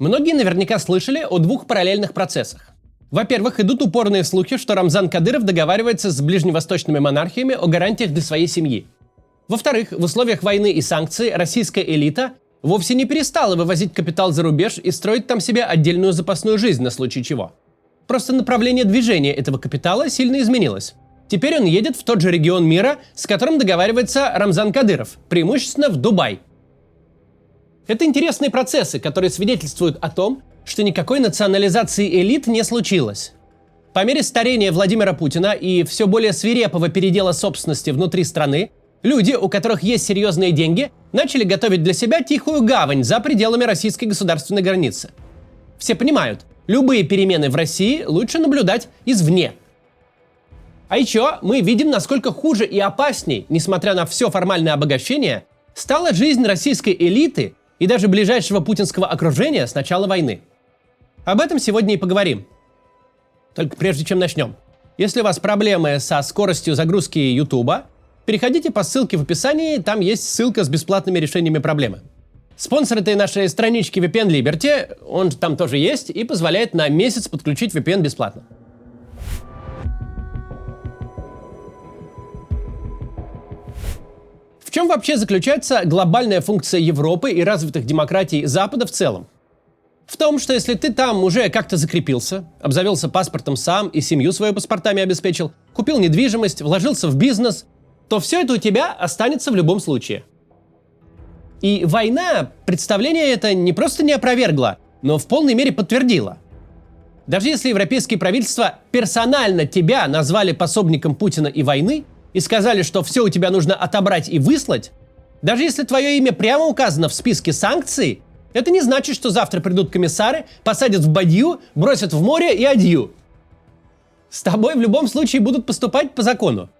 Многие наверняка слышали о двух параллельных процессах. Во-первых, идут упорные слухи, что Рамзан Кадыров договаривается с ближневосточными монархиями о гарантиях для своей семьи. Во-вторых, в условиях войны и санкций российская элита вовсе не перестала вывозить капитал за рубеж и строить там себе отдельную запасную жизнь на случай чего. Просто направление движения этого капитала сильно изменилось. Теперь он едет в тот же регион мира, с которым договаривается Рамзан Кадыров, преимущественно в Дубай. Это интересные процессы, которые свидетельствуют о том, что никакой национализации элит не случилось. По мере старения Владимира Путина и все более свирепого передела собственности внутри страны, люди, у которых есть серьезные деньги, начали готовить для себя тихую гавань за пределами российской государственной границы. Все понимают, любые перемены в России лучше наблюдать извне. А еще мы видим, насколько хуже и опасней, несмотря на все формальное обогащение, стала жизнь российской элиты и даже ближайшего путинского окружения с начала войны. Об этом сегодня и поговорим. Только прежде чем начнем. Если у вас проблемы со скоростью загрузки Ютуба, переходите по ссылке в описании, там есть ссылка с бесплатными решениями проблемы. Спонсор этой нашей странички VPN Liberty, он там тоже есть и позволяет на месяц подключить VPN бесплатно. В чем вообще заключается глобальная функция Европы и развитых демократий Запада в целом? В том, что если ты там уже как-то закрепился, обзавелся паспортом сам и семью свою паспортами обеспечил, купил недвижимость, вложился в бизнес, то все это у тебя останется в любом случае. И война представление это не просто не опровергла, но в полной мере подтвердила. Даже если европейские правительства персонально тебя назвали пособником Путина и войны, и сказали, что все у тебя нужно отобрать и выслать, даже если твое имя прямо указано в списке санкций, это не значит, что завтра придут комиссары, посадят в бадью, бросят в море и адью. С тобой в любом случае будут поступать по закону.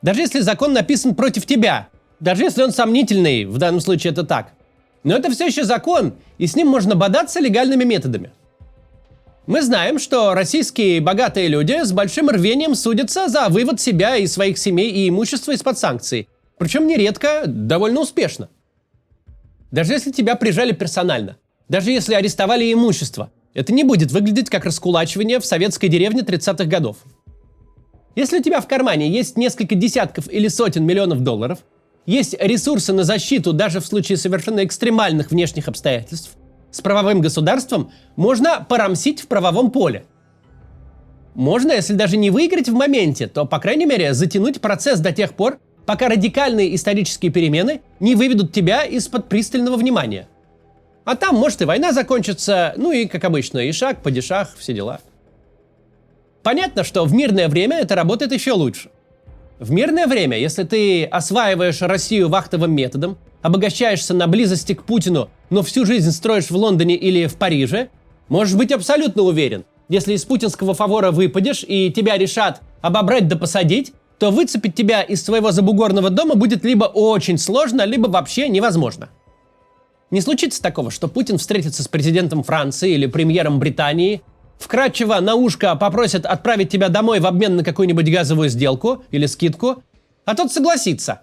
Даже если закон написан против тебя, даже если он сомнительный, в данном случае это так. Но это все еще закон, и с ним можно бодаться легальными методами. Мы знаем, что российские богатые люди с большим рвением судятся за вывод себя и своих семей и имущества из-под санкций. Причем нередко довольно успешно. Даже если тебя прижали персонально, даже если арестовали имущество, это не будет выглядеть как раскулачивание в советской деревне 30-х годов. Если у тебя в кармане есть несколько десятков или сотен миллионов долларов, есть ресурсы на защиту даже в случае совершенно экстремальных внешних обстоятельств, с правовым государством можно порамсить в правовом поле. Можно, если даже не выиграть в моменте, то, по крайней мере, затянуть процесс до тех пор, пока радикальные исторические перемены не выведут тебя из-под пристального внимания. А там, может, и война закончится, ну и, как обычно, и шаг, падишах, все дела. Понятно, что в мирное время это работает еще лучше. В мирное время, если ты осваиваешь Россию вахтовым методом, обогащаешься на близости к Путину, но всю жизнь строишь в Лондоне или в Париже, можешь быть абсолютно уверен, если из путинского фавора выпадешь и тебя решат обобрать да посадить, то выцепить тебя из своего забугорного дома будет либо очень сложно, либо вообще невозможно. Не случится такого, что Путин встретится с президентом Франции или премьером Британии, вкратчиво на ушко попросит отправить тебя домой в обмен на какую-нибудь газовую сделку или скидку, а тот согласится.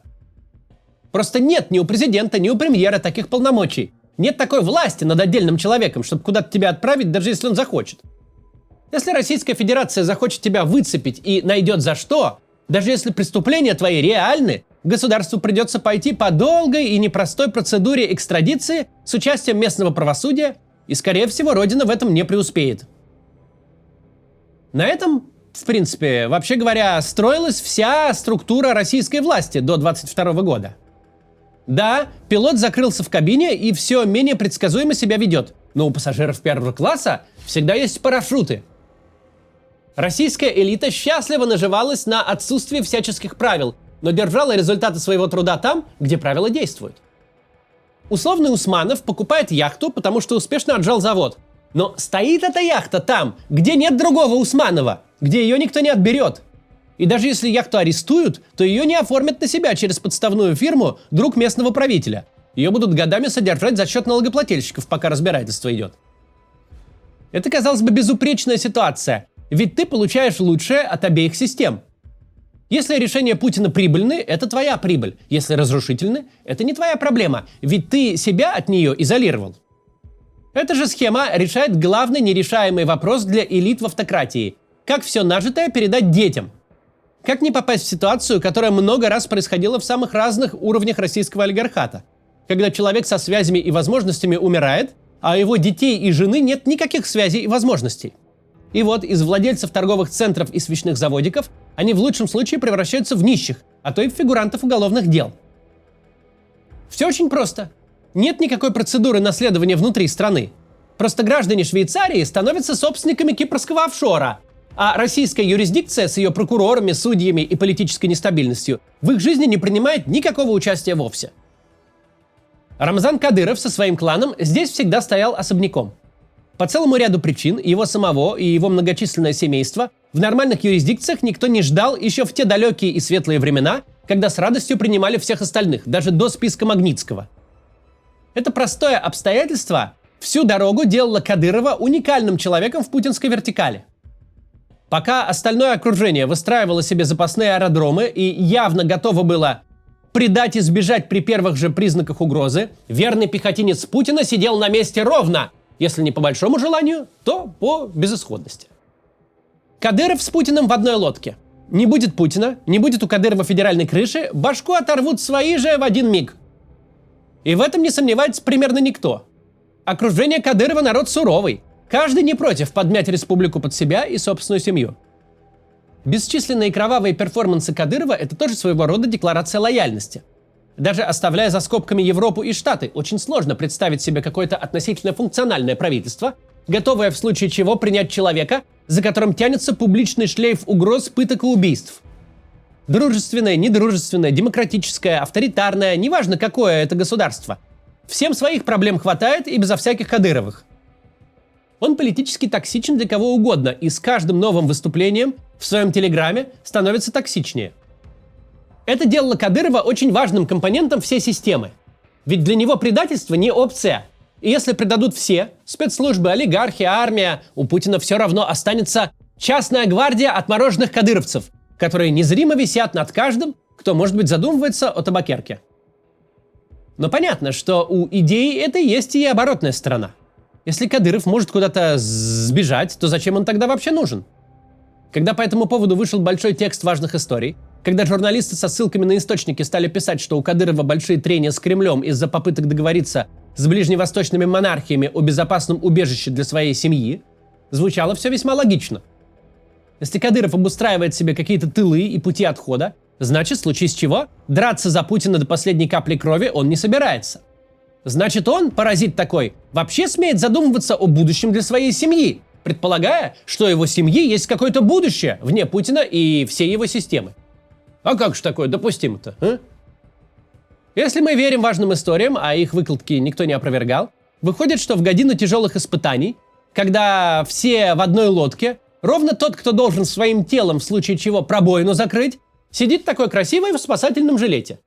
Просто нет ни у президента, ни у премьера таких полномочий. Нет такой власти над отдельным человеком, чтобы куда-то тебя отправить, даже если он захочет. Если Российская Федерация захочет тебя выцепить и найдет за что, даже если преступления твои реальны, государству придется пойти по долгой и непростой процедуре экстрадиции с участием местного правосудия, и, скорее всего, Родина в этом не преуспеет. На этом, в принципе, вообще говоря, строилась вся структура российской власти до 22 года. Да, пилот закрылся в кабине и все менее предсказуемо себя ведет, но у пассажиров первого класса всегда есть парашюты. Российская элита счастливо наживалась на отсутствии всяческих правил, но держала результаты своего труда там, где правила действуют. Условный Усманов покупает яхту, потому что успешно отжал завод. Но стоит эта яхта там, где нет другого Усманова, где ее никто не отберет. И даже если яхту арестуют, то ее не оформят на себя через подставную фирму друг местного правителя. Ее будут годами содержать за счет налогоплательщиков, пока разбирательство идет. Это, казалось бы, безупречная ситуация, ведь ты получаешь лучшее от обеих систем. Если решения Путина прибыльны, это твоя прибыль. Если разрушительны, это не твоя проблема, ведь ты себя от нее изолировал. Эта же схема решает главный нерешаемый вопрос для элит в автократии – как все нажитое передать детям. Как не попасть в ситуацию, которая много раз происходила в самых разных уровнях российского олигархата, когда человек со связями и возможностями умирает, а у его детей и жены нет никаких связей и возможностей. И вот из владельцев торговых центров и свечных заводиков они в лучшем случае превращаются в нищих, а то и в фигурантов уголовных дел. Все очень просто. Нет никакой процедуры наследования внутри страны. Просто граждане Швейцарии становятся собственниками кипрского офшора, а российская юрисдикция с ее прокурорами, судьями и политической нестабильностью в их жизни не принимает никакого участия вовсе. Рамзан Кадыров со своим кланом здесь всегда стоял особняком. По целому ряду причин его самого и его многочисленное семейство в нормальных юрисдикциях никто не ждал еще в те далекие и светлые времена, когда с радостью принимали всех остальных, даже до списка Магнитского. Это простое обстоятельство всю дорогу делало Кадырова уникальным человеком в путинской вертикали. Пока остальное окружение выстраивало себе запасные аэродромы и явно готово было предать и сбежать при первых же признаках угрозы, верный пехотинец Путина сидел на месте ровно, если не по большому желанию, то по безысходности. Кадыров с Путиным в одной лодке. Не будет Путина, не будет у Кадырова федеральной крыши, башку оторвут свои же в один миг. И в этом не сомневается примерно никто. Окружение Кадырова народ суровый. Каждый не против подмять республику под себя и собственную семью. Бесчисленные кровавые перформансы Кадырова – это тоже своего рода декларация лояльности. Даже оставляя за скобками Европу и Штаты, очень сложно представить себе какое-то относительно функциональное правительство, готовое в случае чего принять человека, за которым тянется публичный шлейф угроз, пыток и убийств. Дружественное, недружественное, демократическое, авторитарное, неважно какое это государство. Всем своих проблем хватает и безо всяких Кадыровых. Он политически токсичен для кого угодно и с каждым новым выступлением в своем телеграме становится токсичнее. Это делало Кадырова очень важным компонентом всей системы. Ведь для него предательство не опция. И если предадут все – спецслужбы, олигархи, армия – у Путина все равно останется частная гвардия отмороженных кадыровцев, которые незримо висят над каждым, кто, может быть, задумывается о табакерке. Но понятно, что у идеи этой есть и оборотная сторона. Если Кадыров может куда-то сбежать, то зачем он тогда вообще нужен? Когда по этому поводу вышел большой текст важных историй, когда журналисты со ссылками на источники стали писать, что у Кадырова большие трения с Кремлем из-за попыток договориться с ближневосточными монархиями о безопасном убежище для своей семьи, звучало все весьма логично. Если Кадыров обустраивает себе какие-то тылы и пути отхода, значит, в случае с чего, драться за Путина до последней капли крови он не собирается. Значит, он, паразит такой, вообще смеет задумываться о будущем для своей семьи, предполагая, что у его семьи есть какое-то будущее вне Путина и всей его системы. А как же такое допустимо-то, а? Если мы верим важным историям, а их выкладки никто не опровергал, выходит, что в годину тяжелых испытаний, когда все в одной лодке, ровно тот, кто должен своим телом в случае чего пробоину закрыть, сидит такой красивый в спасательном жилете.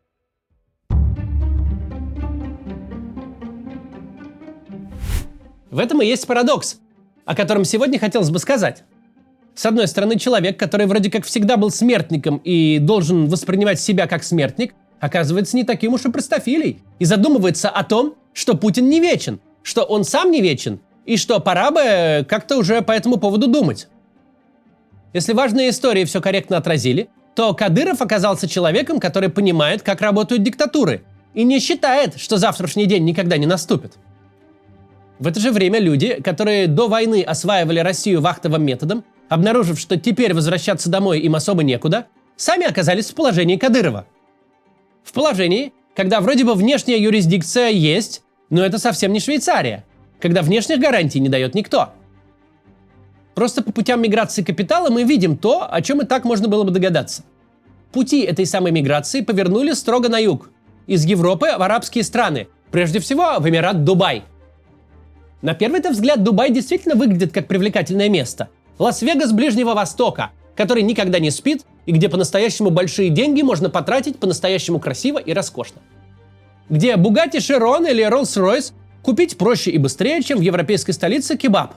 В этом и есть парадокс, о котором сегодня хотелось бы сказать. С одной стороны, человек, который вроде как всегда был смертником и должен воспринимать себя как смертник, оказывается не таким уж и простофилей и задумывается о том, что Путин не вечен, что он сам не вечен и что пора бы как-то уже по этому поводу думать. Если важные истории все корректно отразили, то Кадыров оказался человеком, который понимает, как работают диктатуры и не считает, что завтрашний день никогда не наступит. В это же время люди, которые до войны осваивали Россию вахтовым методом, обнаружив, что теперь возвращаться домой им особо некуда, сами оказались в положении Кадырова. В положении, когда вроде бы внешняя юрисдикция есть, но это совсем не Швейцария, когда внешних гарантий не дает никто. Просто по путям миграции капитала мы видим то, о чем и так можно было бы догадаться. Пути этой самой миграции повернули строго на юг, из Европы в арабские страны, прежде всего в Эмират Дубай. На первый-то взгляд Дубай действительно выглядит как привлекательное место. Лас-Вегас Ближнего Востока, который никогда не спит и где по-настоящему большие деньги можно потратить по-настоящему красиво и роскошно. Где Bugatti Chiron или Rolls-Royce купить проще и быстрее, чем в европейской столице кебаб.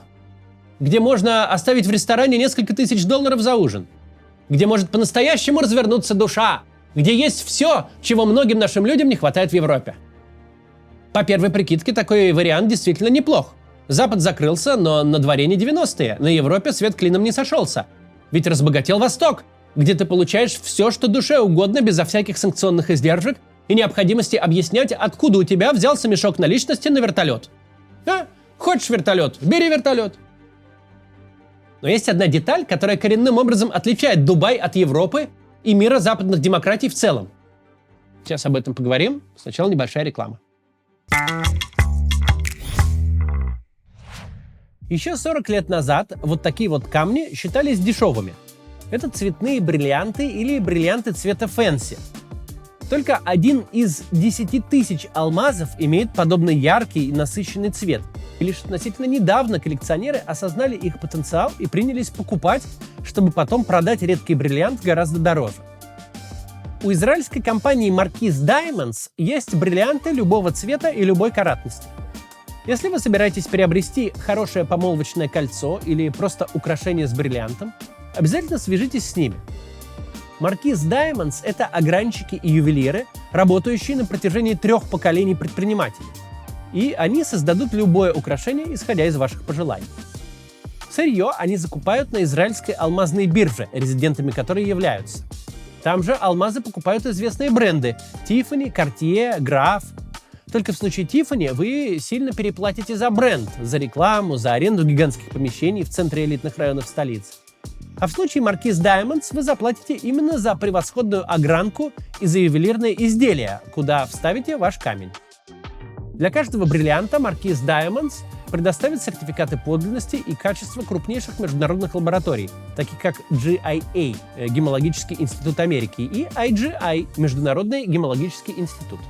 Где можно оставить в ресторане несколько тысяч долларов за ужин. Где может по-настоящему развернуться душа. Где есть все, чего многим нашим людям не хватает в Европе. По первой прикидке такой вариант действительно неплох. Запад закрылся, но на дворе не 90-е. На Европе свет клином не сошелся. Ведь разбогател Восток, где ты получаешь все, что душе угодно, безо всяких санкционных издержек и необходимости объяснять, откуда у тебя взялся мешок наличности на вертолет. Хочешь вертолет? Бери вертолет. Но есть одна деталь, которая коренным образом отличает Дубай от Европы и мира западных демократий в целом. Сейчас об этом поговорим. Сначала небольшая реклама. Еще 40 лет назад вот такие вот камни считались дешевыми. Это цветные бриллианты или бриллианты цвета фэнси. Только 1 из 10 тысяч алмазов имеет подобный яркий и насыщенный цвет. И лишь относительно недавно коллекционеры осознали их потенциал и принялись покупать, чтобы потом продать редкий бриллиант гораздо дороже. У израильской компании Marquise Diamonds есть бриллианты любого цвета и любой каратности. Если вы собираетесь приобрести хорошее помолвочное кольцо или просто украшение с бриллиантом, обязательно свяжитесь с ними. Marquise Diamonds — это огранщики и ювелиры, работающие на протяжении 3 поколений предпринимателей. И они создадут любое украшение, исходя из ваших пожеланий. Сырье они закупают на израильской алмазной бирже, резидентами которой являются. Там же алмазы покупают известные бренды – Tiffany, Cartier, Graf. Только в случае Tiffany вы сильно переплатите за бренд, за рекламу, за аренду гигантских помещений в центре элитных районов столицы. А в случае Marquise Diamonds вы заплатите именно за превосходную огранку и за ювелирные изделия, куда вставите ваш камень. Для каждого бриллианта Marquise Diamonds предоставит сертификаты подлинности и качества крупнейших международных лабораторий, таких как GIA – Гемологический институт Америки, и IGI – Международный гемологический институт.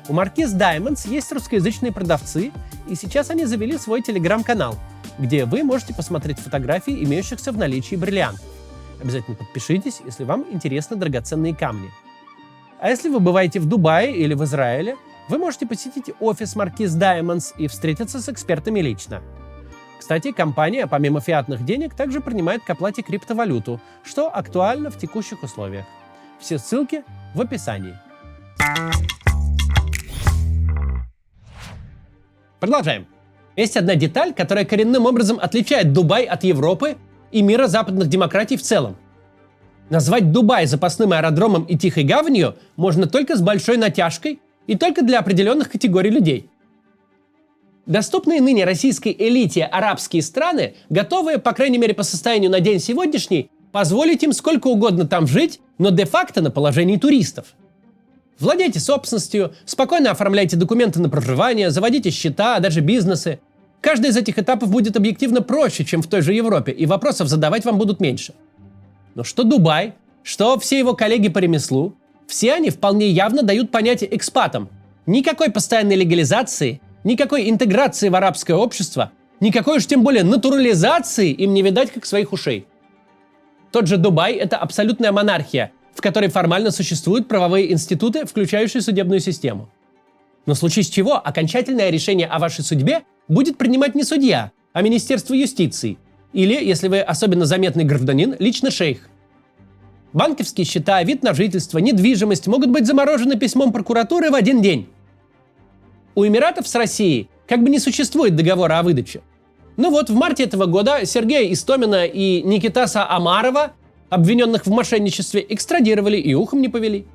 У Marquise Diamonds есть русскоязычные продавцы, и сейчас они завели свой телеграм-канал, где вы можете посмотреть фотографии имеющихся в наличии бриллиантов. Обязательно подпишитесь, если вам интересны драгоценные камни. А если вы бываете в Дубае или в Израиле, вы можете посетить офис Marquise Diamonds и встретиться с экспертами лично. Кстати, компания, помимо фиатных денег, также принимает к оплате криптовалюту, что актуально в текущих условиях. Все ссылки в описании. Продолжаем. Есть одна деталь, которая коренным образом отличает Дубай от Европы и мира западных демократий в целом. Назвать Дубай запасным аэродромом и тихой гаванью можно только с большой натяжкой и только для определенных категорий людей. Доступные ныне российской элите арабские страны, готовые, по крайней мере по состоянию на день сегодняшний, позволить им сколько угодно там жить, но де-факто на положении туристов. Владейте собственностью, спокойно оформляйте документы на проживание, заводите счета, даже бизнесы. Каждый из этих этапов будет объективно проще, чем в той же Европе, и вопросов задавать вам будут меньше. Но что Дубай, что все его коллеги по ремеслу, все они вполне явно дают понятие экспатам. Никакой постоянной легализации, никакой интеграции в арабское общество, никакой уж тем более натурализации им не видать как своих ушей. Тот же Дубай – это абсолютная монархия, в которой формально существуют правовые институты, включающие судебную систему. Но в случае чего окончательное решение о вашей судьбе будет принимать не судья, а Министерство юстиции. Или, если вы особенно заметный гражданин, лично шейх. Банковские счета, вид на жительство, недвижимость могут быть заморожены письмом прокуратуры в один день. У Эмиратов с Россией как бы не существует договора о выдаче. Но вот в марте этого года Сергея Истомина и Никитаса Амарова, обвиненных в мошенничестве, экстрадировали и ухом не повели.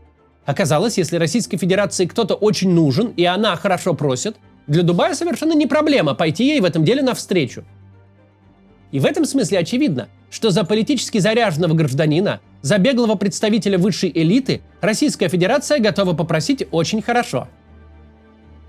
Оказалось, если Российской Федерации кто-то очень нужен, и она хорошо просит, для Дубая совершенно не проблема пойти ей в этом деле навстречу. И в этом смысле очевидно, что за политически заряженного гражданина, за беглого представителя высшей элиты Российская Федерация готова попросить очень хорошо.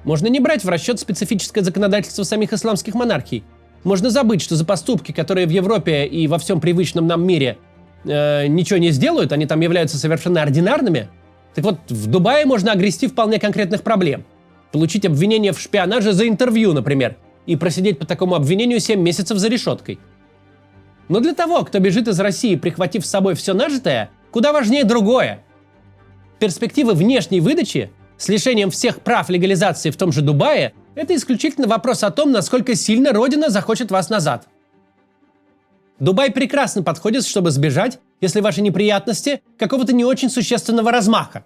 Можно не брать в расчет специфическое законодательство самих исламских монархий. Можно забыть, что за поступки, которые в Европе и во всем привычном нам мире ничего не сделают, они там являются совершенно ординарными. Так вот, в Дубае можно огрести вполне конкретных проблем. Получить обвинение в шпионаже за интервью, например, и просидеть по такому обвинению 7 месяцев за решеткой. Но для того, кто бежит из России, прихватив с собой все нажитое, куда важнее другое. Перспективы внешней выдачи с лишением всех прав легализации в том же Дубае – это исключительно вопрос о том, насколько сильно Родина захочет вас назад. Дубай прекрасно подходит, чтобы сбежать, если ваши неприятности какого-то не очень существенного размаха.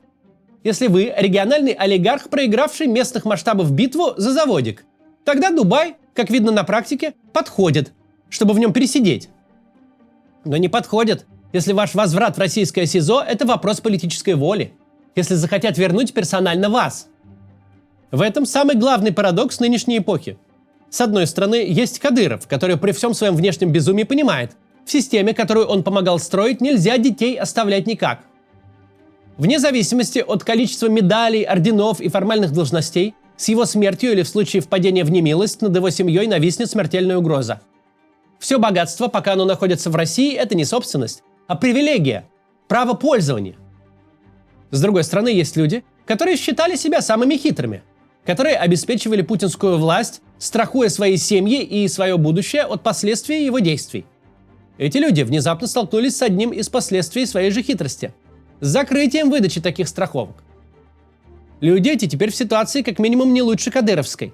Если вы региональный олигарх, проигравший местных масштабов битву за заводик, тогда Дубай как видно на практике, подходит, чтобы в нем пересидеть. Но не подходит, если ваш возврат в российское СИЗО – это вопрос политической воли, если захотят вернуть персонально вас. В этом самый главный парадокс нынешней эпохи. С одной стороны, есть Кадыров, который при всем своем внешнем безумии понимает, в системе, которую он помогал строить, нельзя детей оставлять никак. Вне зависимости от количества медалей, орденов и формальных должностей, с его смертью или в случае впадения в немилость над его семьей нависнет смертельная угроза. Все богатство, пока оно находится в России, это не собственность, а привилегия, право пользования. С другой стороны, есть люди, которые считали себя самыми хитрыми, которые обеспечивали путинскую власть, страхуя свои семьи и свое будущее от последствий его действий. Эти люди внезапно столкнулись с одним из последствий своей же хитрости – с закрытием выдачи таких страховок. Люди эти теперь в ситуации как минимум не лучше кадыровской.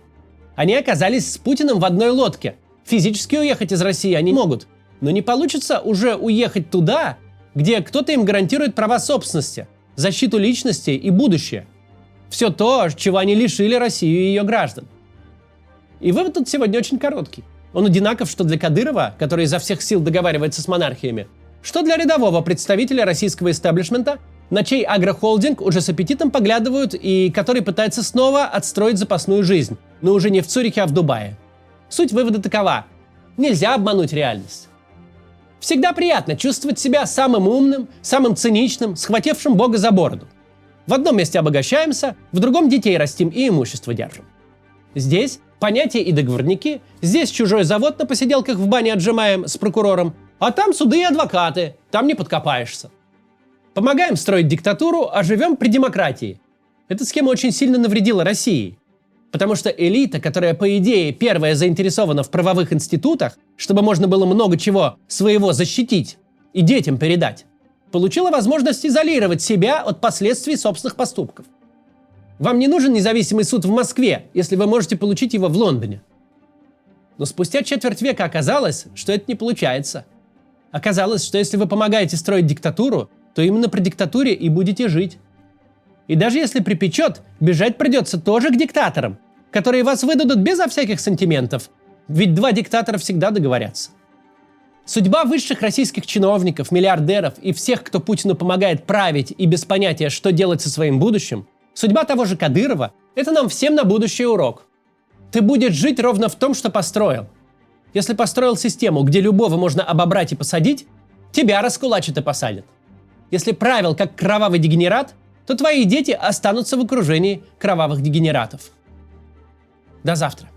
Они оказались с Путиным в одной лодке. Физически уехать из России они могут, но не получится уже уехать туда, где кто-то им гарантирует права собственности, защиту личности и будущее. Все то, чего они лишили Россию и ее граждан. И вывод тут сегодня очень короткий. Он одинаков что для Кадырова, который изо всех сил договаривается с монархиями, что для рядового представителя российского истеблишмента, на чей агрохолдинг уже с аппетитом поглядывают и который пытается снова отстроить запасную жизнь, но уже не в Цюрихе, а в Дубае. Суть вывода такова: нельзя обмануть реальность. Всегда приятно чувствовать себя самым умным, самым циничным, схватившим Бога за бороду. В одном месте обогащаемся, в другом детей растим и имущество держим. Здесь понятия и договорники, здесь чужой завод на посиделках в бане отжимаем с прокурором, а там суды и адвокаты, там не подкопаешься. Помогаем строить диктатуру, а живем при демократии. Эта схема очень сильно навредила России. Потому что элита, которая, по идее, первая заинтересована в правовых институтах, чтобы можно было много чего своего защитить и детям передать, получила возможность изолировать себя от последствий собственных поступков. Вам не нужен независимый суд в Москве, если вы можете получить его в Лондоне. Но спустя четверть века оказалось, что это не получается. Оказалось, что если вы помогаете строить диктатуру, то именно при диктатуре и будете жить. И даже если припечет, бежать придется тоже к диктаторам, которые вас выдадут безо всяких сантиментов, ведь два диктатора всегда договорятся. Судьба высших российских чиновников, миллиардеров и всех, кто Путину помогает править и без понятия, что делать со своим будущим, судьба того же Кадырова – это нам всем на будущее урок. Ты будешь жить ровно в том, что построил. Если построил систему, где любого можно обобрать и посадить, тебя раскулачат и посадят. Если правил как кровавый дегенерат, то твои дети останутся в окружении кровавых дегенератов. До завтра.